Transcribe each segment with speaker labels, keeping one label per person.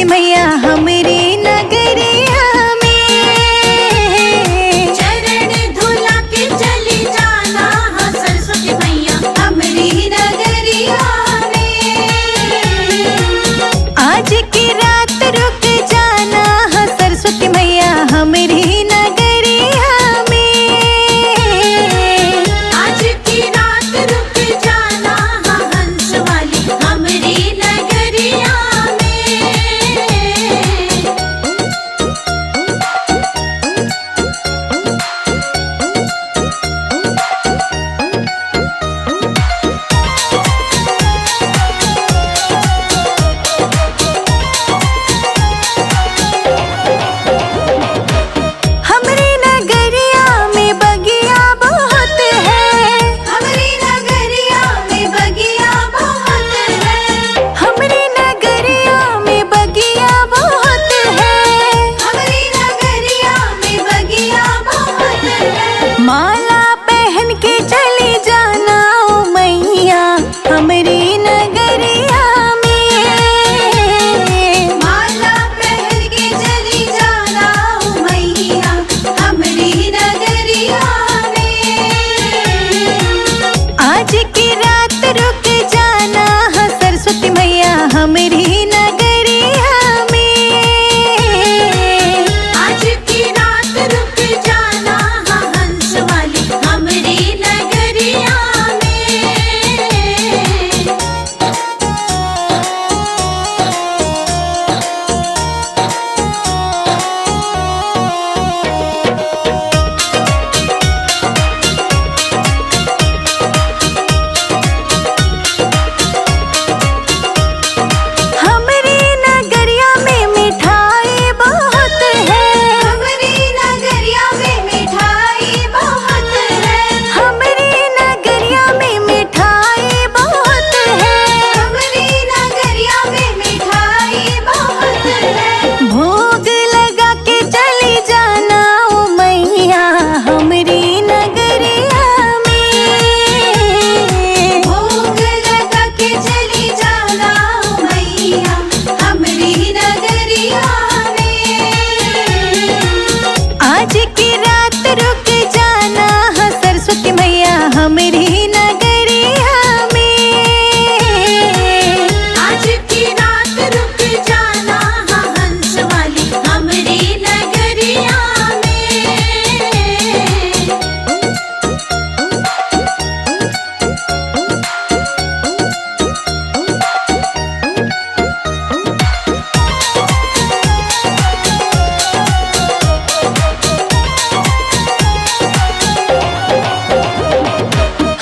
Speaker 1: सरस्वती मैया हमरी नगरिया में।
Speaker 2: चरण धुला के चली जाना हाँ सरस्वती मैया हमरी नगरिया में।
Speaker 1: आज की रात रुक जाना हाँ सरस्वती मैया हमरी नगरिया में।
Speaker 2: आज की रात रुक जाना हाँ हंस वाली हमरी नगरिया में।
Speaker 1: हमरी नगरिया में बगिया बहुत है।
Speaker 2: हमरी नगरिया में बगिया बहुत है।
Speaker 1: हमरी नगरिया में बगिया बहुत है।
Speaker 2: हमरी नगरिया में बगिया बहुत है।
Speaker 1: माला पहन के चली जाना ओ मैया हमरी नगरिया में।
Speaker 2: माला पहन के चली जाना ओ मैया हमरी नगरिया में।
Speaker 1: आज की रात रुक जाना हाँ सरस्वती मैया हमरी नगरिया में।
Speaker 2: आज की रात रुक जाना हाँ हंस वाली हमरी नगरिया में।
Speaker 1: हमरी नगरिया में मिठाई बहुत है।
Speaker 2: हमरी नगरिया में मिठाई बहुत है।
Speaker 1: हमरी नगरिया में मिठाई बहुत है।
Speaker 2: हमरी नगरिया में मिठाई बहुत है।
Speaker 1: भोग लगा के चली जाना ओ मैया हमरी नगरिया में।
Speaker 2: भोग लगा के चली जाना ओ मैया हमरी नगरिया में।
Speaker 1: आज की रात रुक जाना हाँ सरस्वती मैया हमरी नगरिया में।
Speaker 2: आज की रात रुक जाना हाँ हंस वाली हमरी नगरिया में।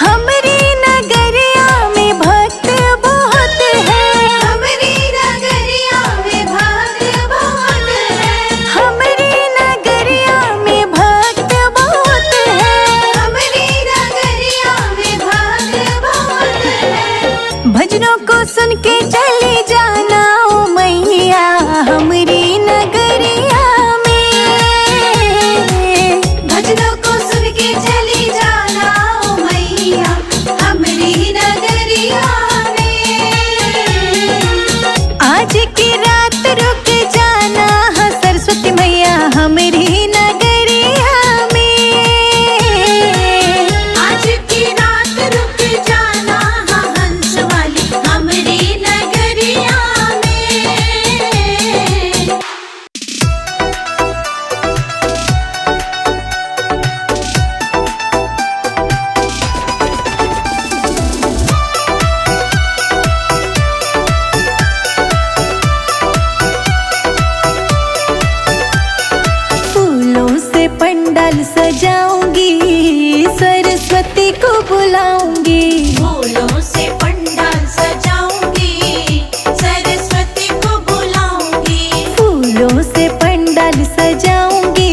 Speaker 1: हमरी नगरिया में भक्त बहुत है।
Speaker 2: हमरी नगरिया में भक्त बहुत है।
Speaker 1: हमरी नगरिया में भक्त बहुत है।
Speaker 2: हमरी नगरिया में भक्त बहुत है।
Speaker 1: भजनों को सुन के चली जाना ओ मैया हमरी नगरिया में।
Speaker 2: भजनों को सुन के चली जाना ओ मैया हमरी नगरिया में।
Speaker 1: आज की रात रुक जाना हाँ सरस्वती मैया हमरी नगरिया में।
Speaker 2: आज की रात रुक जाना हाँ हंस वाली हमरी नगरिया में।
Speaker 1: फूलों से पंडाल सजाऊंगी सरस्वती को बुलाऊंगी।
Speaker 2: फूलों से पंडाल सजाऊंगी सरस्वती को बुलाऊंगी।
Speaker 1: फूलों से पंडाल सजाऊंगी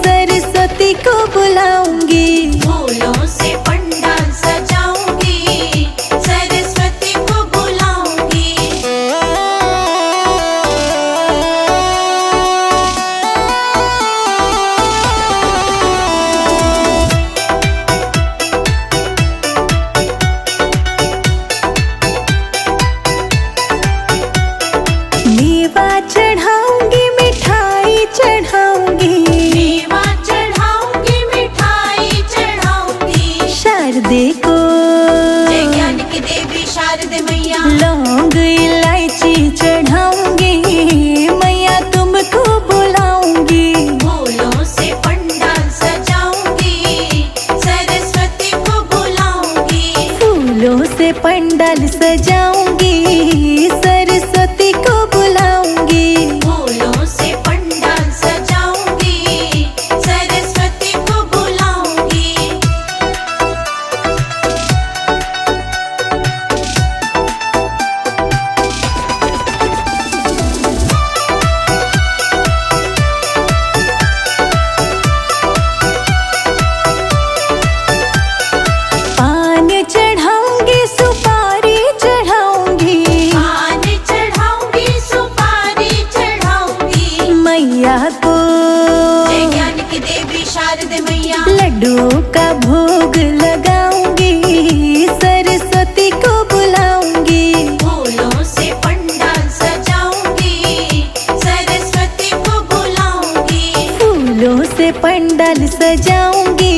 Speaker 1: सरस्वती को बुलाऊंगी।
Speaker 2: फूलों से पंडाल सजाऊंगी सरस्वती को बुलाऊंगी।
Speaker 1: से पंडाल सजाऊंगी,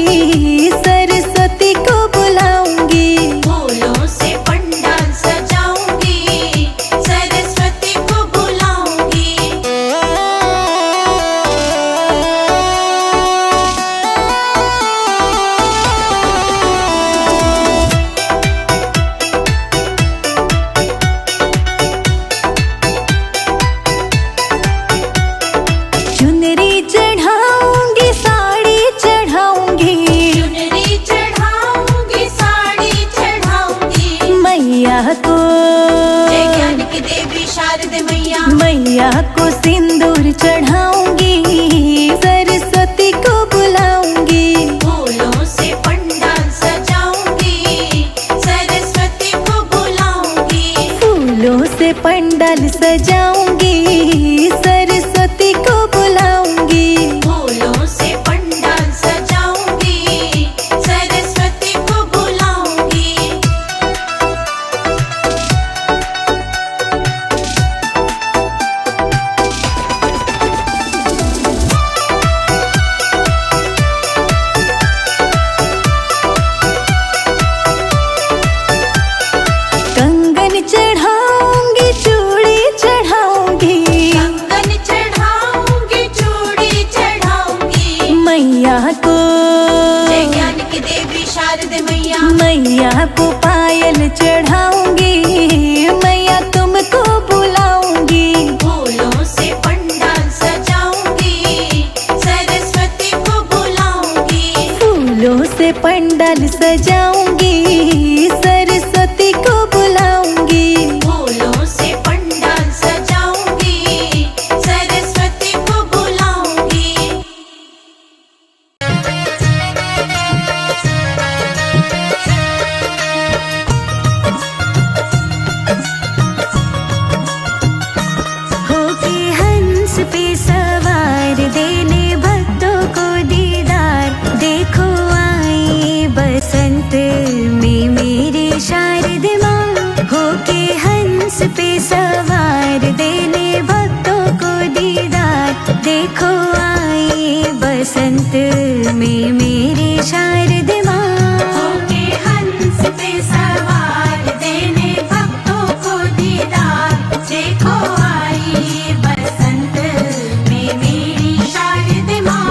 Speaker 1: सरस्वती को बुलाऊंगी।
Speaker 2: फूलों से पंडाल सजाऊंगी, सरस्वती को बुलाऊंगी।
Speaker 1: चुनरी चढ़ाऊंगी, साड़ी चढ़ाऊंगी,
Speaker 2: चुनरी चढ़ाऊंगी, साड़ी चढ़ाऊंगी।
Speaker 1: मैया को,
Speaker 2: जय ज्ञान की देवी शारदे मैया।
Speaker 1: मैया को सिंदूर चढ़ाऊंगी, सरस्वती को बुलाऊंगी।
Speaker 2: फूलों से पंडाल सजाऊंगी, सरस्वती को बुलाऊंगी।
Speaker 1: फूलों से पंडाल सजाऊंगी, सरस्वती को बुलाऊंगी।
Speaker 2: फूलों से पंडाल सजाऊंगी, सरस्वती को बुलाऊंगी।
Speaker 1: कंगन चढ़ाऊंगी, चूड़ी चढ़ाऊंगी,
Speaker 2: कंगन चढ़ाऊंगी, चूड़ी चढ़ाऊंगी।
Speaker 1: मैया को,
Speaker 2: जय ज्ञान की देवी शारदे मैया।
Speaker 1: मैया को पायल चढ़ाऊंगी, मैया तुमको बुलाऊंगी।
Speaker 2: फूलों से पंडाल सजाऊंगी, सरस्वती को बुलाऊंगी।
Speaker 1: फूलों से पंडाल सजाऊंगी, सरस्वती को बुलाऊंगी।
Speaker 2: फूलों से पंडाल सजाऊंगी, सरस्वती को बुलाऊंगी।
Speaker 1: होके हंस पे सवार, देने भक्तों को दीदार। देखो आई बसंत में मेरी शारदे माँ। होके हंस पे सवार, देने भक्तों को दीदार। देखो आई बसंत में मेरी शारदे माँ।
Speaker 2: होके हंस पे सवार, देने भक्तों को दीदार। देखो आई बसंत में मेरी शारदे माँ।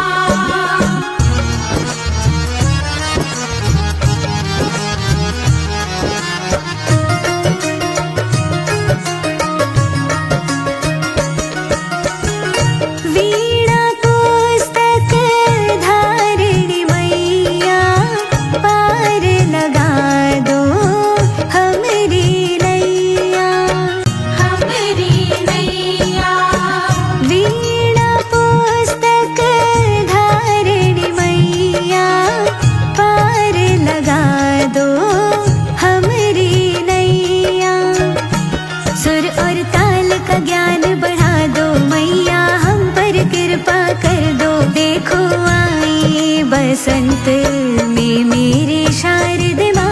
Speaker 1: वीणा पुस्तक धारिणी मैया, पार लगा दो हमरी नैया।
Speaker 2: हमारी नैया।
Speaker 1: वीणा पुस्तक धारिणी मैया, पार लगा दो हमरी नैया। सुर और ताल का ज्ञान बढ़ा दो मैया, हम पर कृपा कर दो। देखो आई बसंत में मेरी शारदे माँ।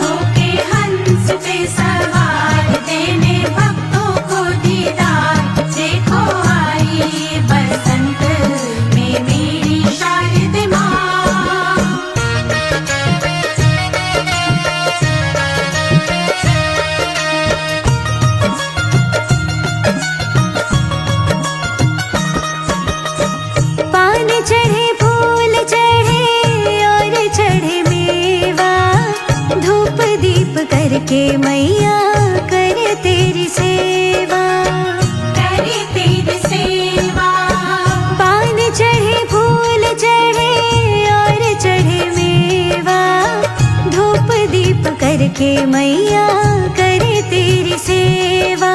Speaker 2: होके हंस पे सवार, देने भक्तों को दीदार। देखो आई बसंत में मेरी शारदे माँ।
Speaker 1: पान चढ़े, फूल चढ़े और चढ़े मेवा। धूप दीप करके मैया करे तेरी सेवा।
Speaker 2: करे तेरी सेवा।
Speaker 1: पान चढ़े, फूल चढ़े और चढ़े मेवा। धूप दीप करके मैया करे तेरी सेवा।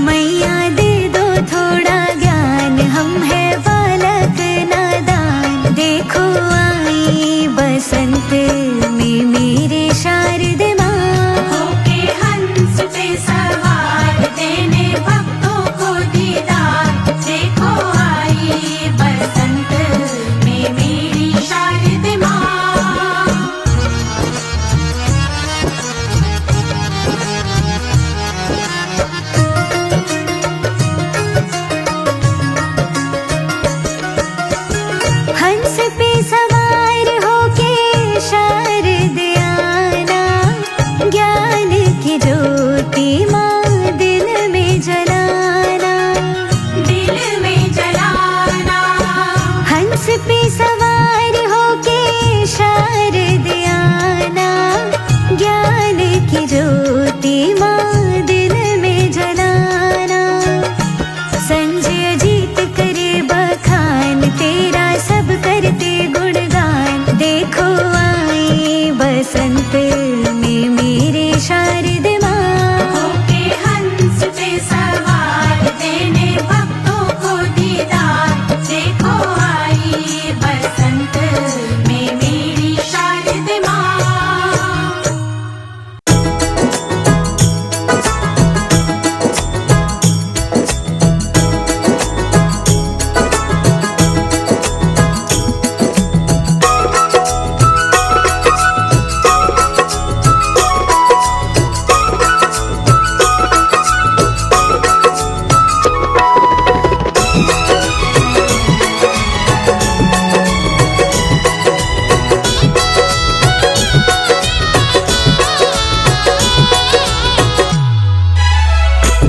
Speaker 1: मैया दे दो थोड़ा ज्ञान, हम है बालक नादान। देखो आई बसंत में मेरे शारदे माँ।
Speaker 2: होके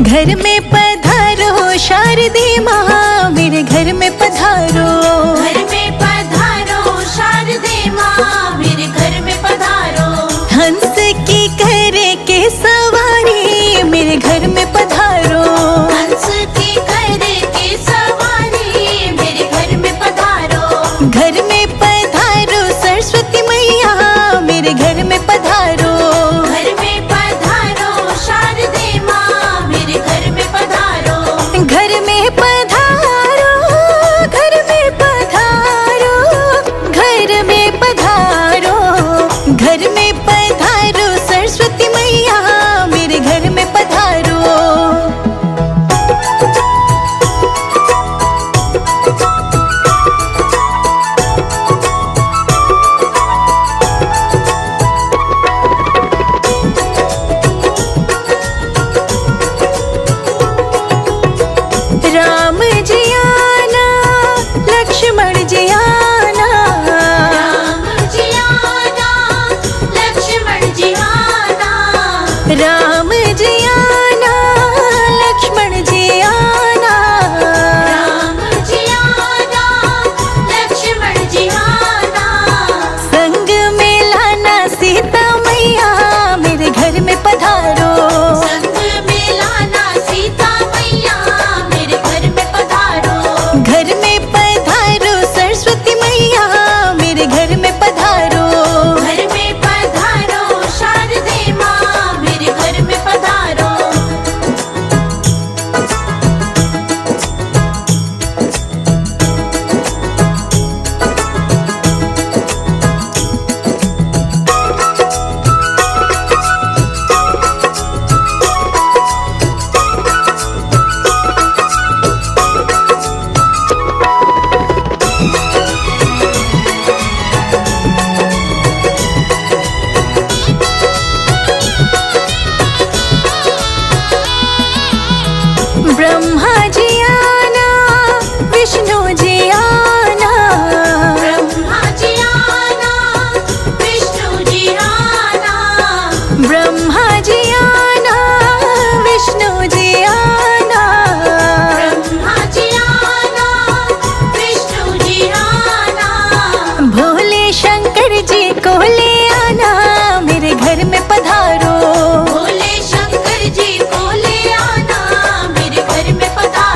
Speaker 1: घर में पधारो शारदे माँ, मेरे घर में पधारो।
Speaker 2: घर में पधारो शारदे माँ, मेरे घर में पधारो।
Speaker 1: हंस की करे के सवारी, मेरे घर में पधारो।
Speaker 2: हंस की करे के सवारी, मेरे घर में पधारो।
Speaker 1: घर में पधारो सरस्वती मैया, मेरे घर में पधारो।
Speaker 2: घर में पधारो शारदे माँ, मेरे घर में पधारो।
Speaker 1: घर में पधारो, घर में पधारो, घर में पधारो। घर में पधारो सरस्वती मैया, मेरे घर में पधारो। राम जी आना, लक्ष्मण जी आना।
Speaker 2: राम जी आना, लक्ष्मण जी आना।
Speaker 1: राम जी आना, लक्ष्मण जी आना।
Speaker 2: राम जी आना, लक्ष्मण जी आना।
Speaker 1: संग में लाना सीता मैया, मेरे घर में पधारो।
Speaker 2: संग में लाना सीता मैया, मेरे घर में पधारो।
Speaker 1: घर में पधारो सरस्वती मैया, मेरे घर में पधारो।
Speaker 2: घर में पधारो शारदे माँ, मेरे घर में पधारो।
Speaker 1: ब्रह्मा जी आना, विष्णु जी आना।
Speaker 2: ब्रह्मा जी आना, विष्णु जी आना।
Speaker 1: ब्रह्मा जी आना, विष्णु जी आना।
Speaker 2: ब्रह्मा जी आना, विष्णु जी आना।
Speaker 1: भोले शंकर जी को ले आना, मेरे घर में पधारो।
Speaker 2: भोले शंकर जी को ले आना, मेरे घर में पधारो।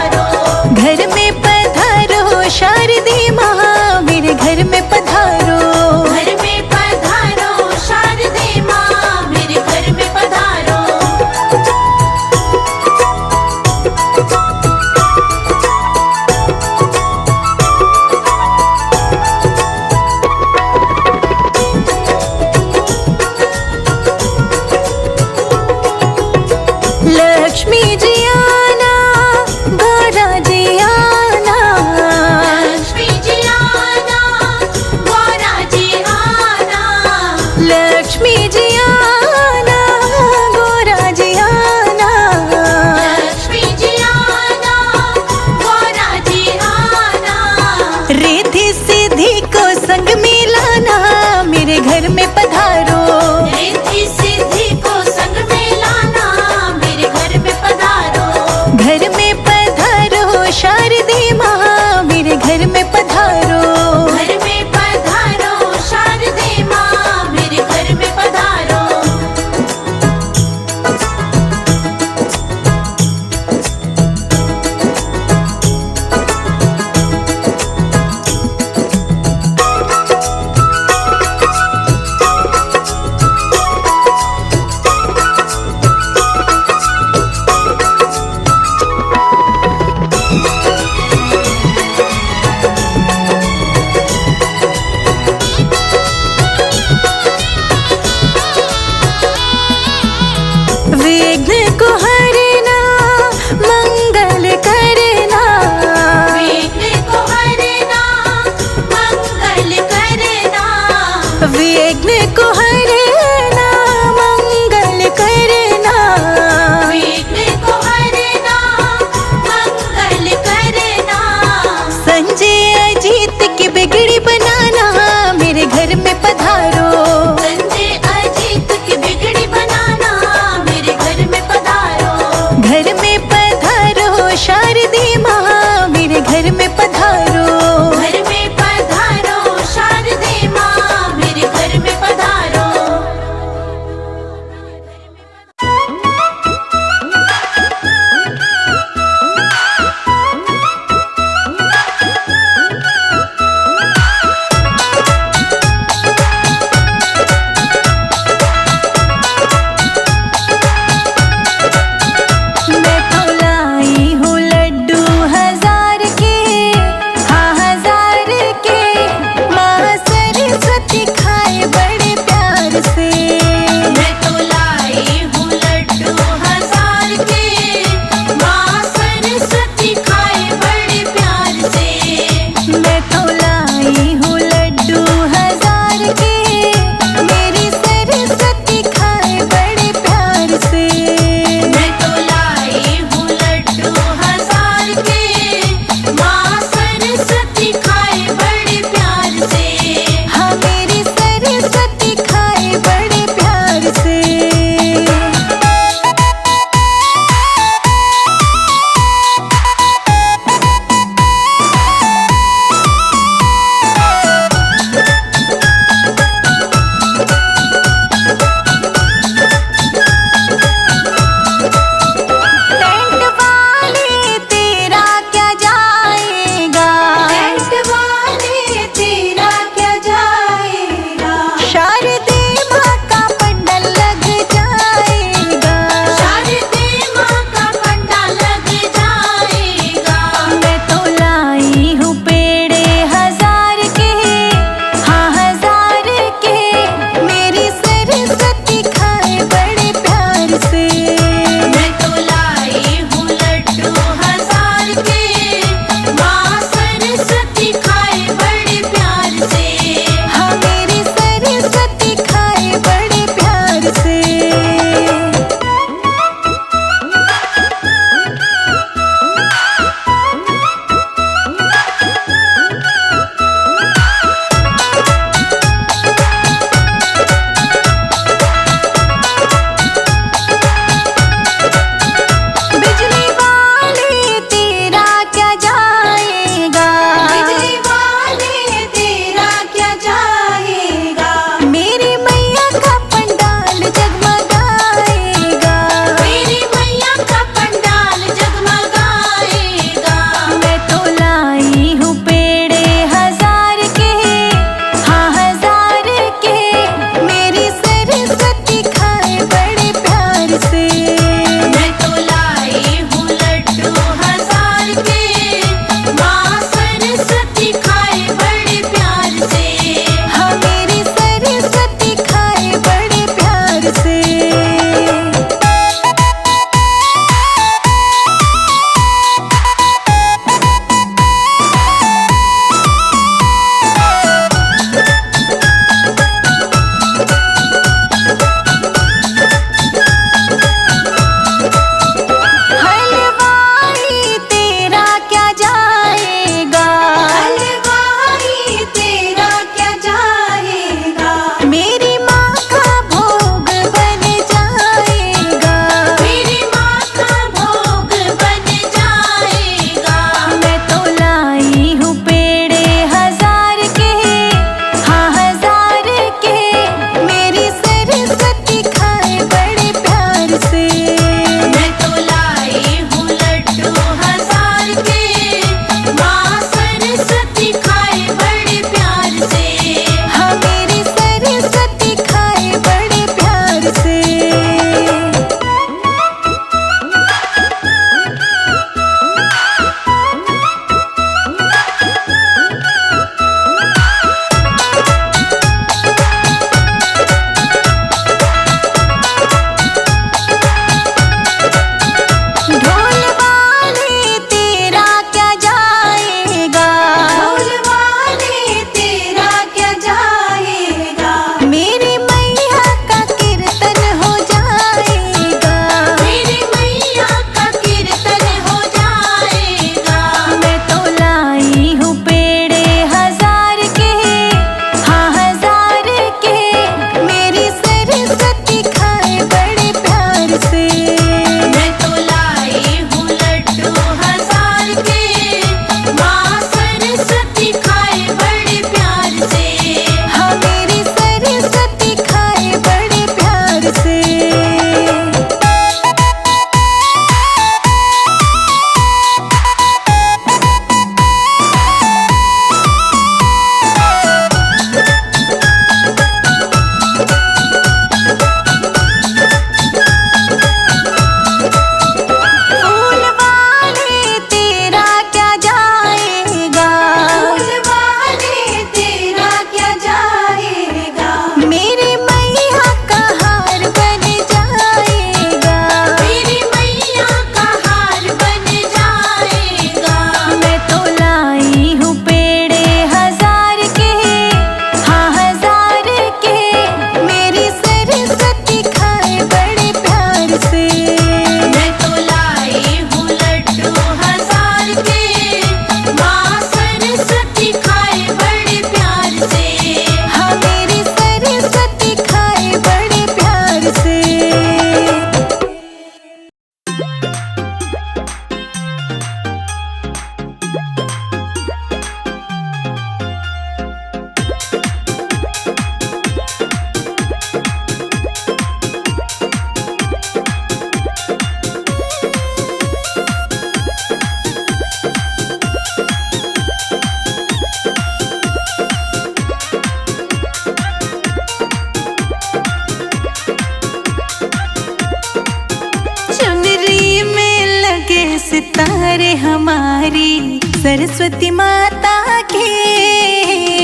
Speaker 1: सितारे हमारी सरस्वती माता के।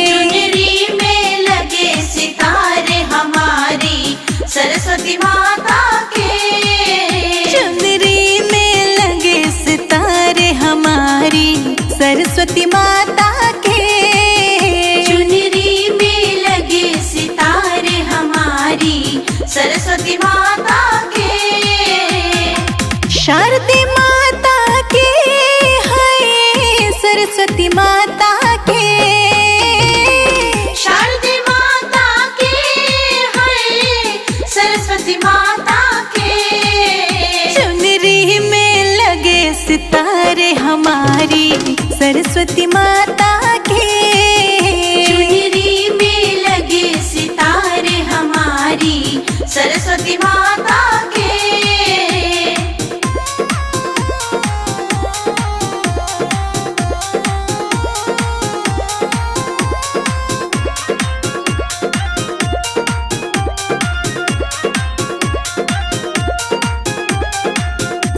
Speaker 2: चुनरी में लगे सितारे हमारी सरस्वती माता के।
Speaker 1: चुनरी में लगे सितारे हमारी सरस्वती माता के।
Speaker 2: चुनरी में लगे सितारे हमारी सरस्वती माता के।
Speaker 1: शारदे माता के है सरस्वती माता के।
Speaker 2: शारदे माता के है सरस्वती माता के।
Speaker 1: चुनरी में लगे सितारे हमारी सरस्वती माता के।
Speaker 2: चुनरी में लगे सितारे हमारी सरस्वती माता के।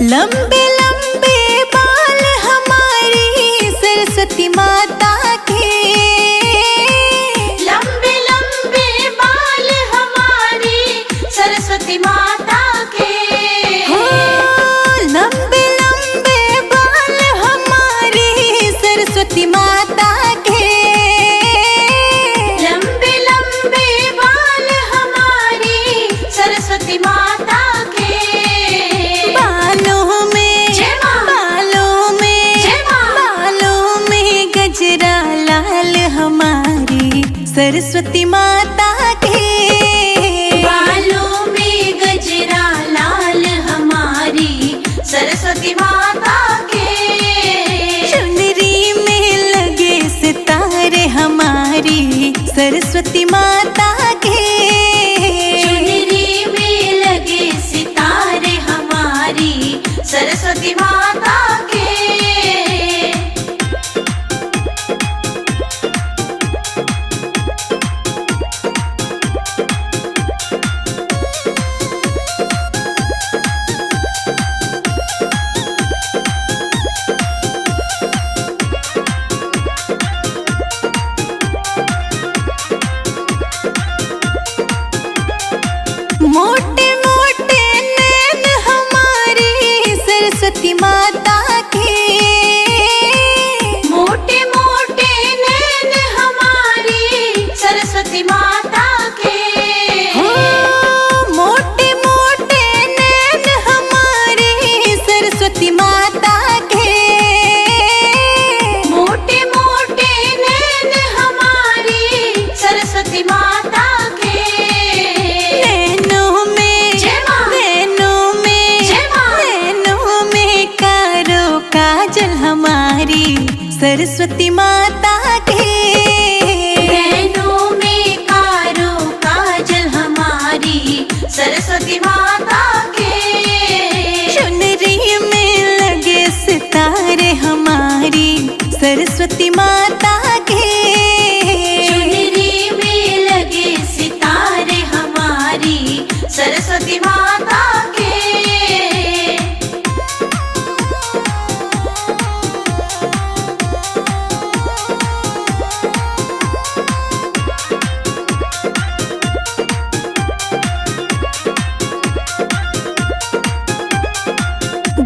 Speaker 1: लंबे लंबे बाल हमारी सरस्वती माता के।
Speaker 2: लंबे लंबे बाल हमारी सरस्वती माता के।
Speaker 1: हो, लंबे लंबे बाल हमारी सरस्वती माता के।
Speaker 2: लंबे लंबे बाल हमारी सरस्वती माता के।
Speaker 1: बालों में
Speaker 2: जय मां।
Speaker 1: बालों में
Speaker 2: जय मां।
Speaker 1: बालों में गजरा लाल हमारी सरस्वती माता के।
Speaker 2: बालों में गजरा लाल हमारी सरस्वती माता के।
Speaker 1: चुनरी में लगे सितारे हमारी सरस्वती माता के।
Speaker 2: चुनरी में लगे सितारे हमारी सरस्वती माता के।
Speaker 1: मोटे मोटे नैन हमारी सरस्वती माता के।
Speaker 2: मोटे मोटे नैन हमारी सरस्वती माता के।
Speaker 1: हो, मोटे मोटे नैन हमारी सरस्वती माता के।
Speaker 2: मोटे मोटे नैन हमारी सरस्वती माता के।
Speaker 1: नैनों में
Speaker 2: जय मां।
Speaker 1: नैनों में
Speaker 2: जय मां।
Speaker 1: नैनों में कारो काजल हमारी सरस्वती माता के।
Speaker 2: नैनों में कारो काजल हमारी सरस्वती माता के।
Speaker 1: चुनरी में लगे सितारे हमारी सरस्वती माता के।
Speaker 2: चुनरी में लगे सितारे हमारी सरस्वती माता के।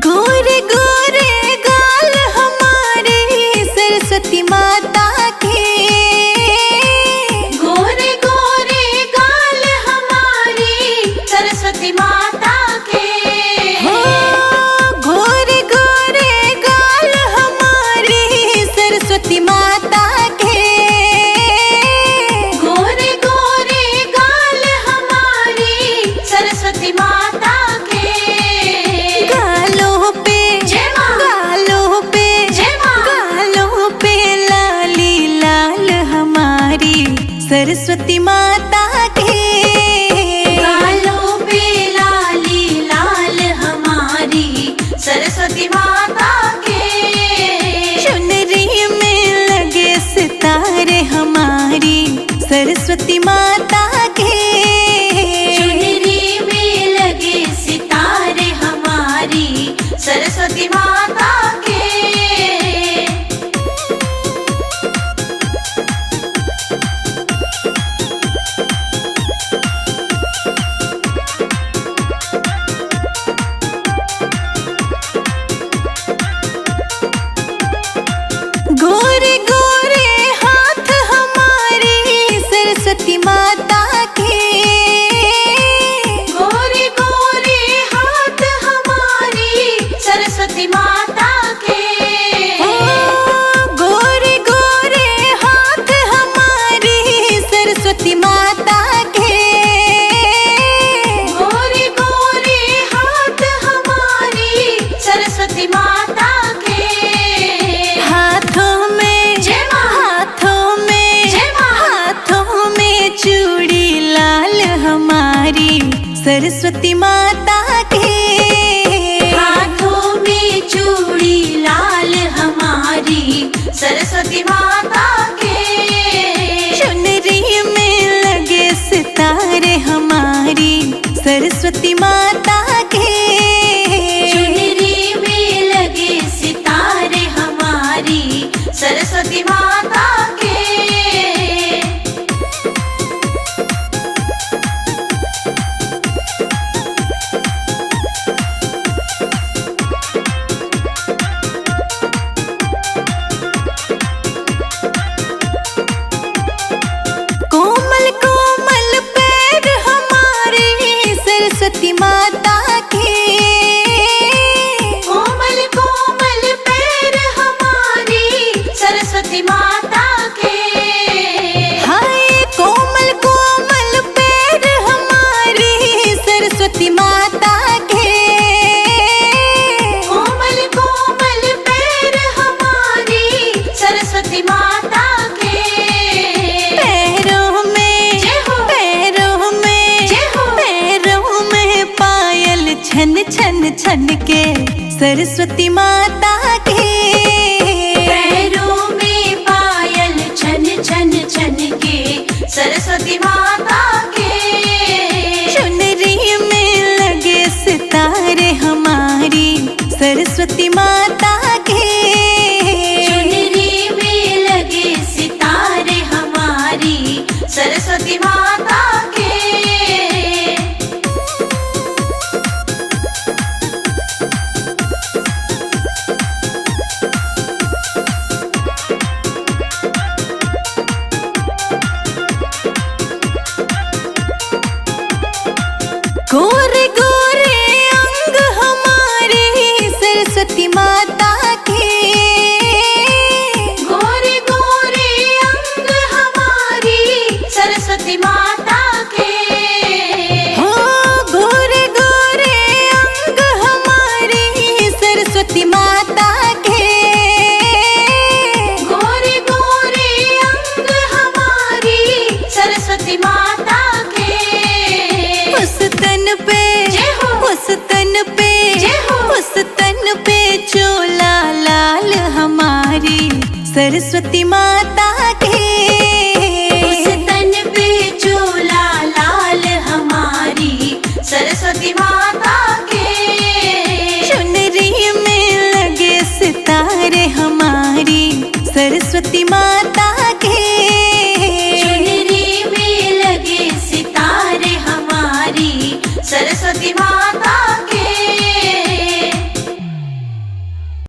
Speaker 1: गोरे गोरे गाल हमारे सरस्वती माता के।
Speaker 2: गोरे गोरे गाल हमारी सरस्वती माता के।
Speaker 1: हो, गोरे गोरे गाल हमारी सरस्वती माता के।
Speaker 2: गोरे गोरे गाल हमारी सरस्वती माता के।
Speaker 1: गालों पे
Speaker 2: जय मां।
Speaker 1: गालों पे
Speaker 2: जय मां।
Speaker 1: गालों पे लाली लाल हमारी सरस्वती माता के।
Speaker 2: गालों पे लाली लाल हमारी सरस्वती माता के।
Speaker 1: चुनरी में लगे सितारे हमारी सरस्वती माता के।
Speaker 2: चुनरी में लगे सितारे हमारी सरस्वती माता के।
Speaker 1: सरस्वती माता के।
Speaker 2: पैरों में पायल छन छन छन के सरस्वती माता के।
Speaker 1: चुनरी में लगे सितारे हमारी सरस्वती माता के।
Speaker 2: चुनरी में लगे सितारे हमारी सरस्वती माता के।
Speaker 1: गोरे गोरे अंग हमारे सरस्वती माता के।
Speaker 2: गोरे गोरे अंग हमारी सरस्वती माता के।
Speaker 1: हो गोरे गोरे अंग हमारी सरस्वती माता के।
Speaker 2: गोरे गोरे अंग हमारी सरस्वती माता के।
Speaker 1: उस तन पे
Speaker 2: जय हो।
Speaker 1: उस तन पे
Speaker 2: जय हो।
Speaker 1: उस तन पे चोला लाल हमारी सरस्वती माता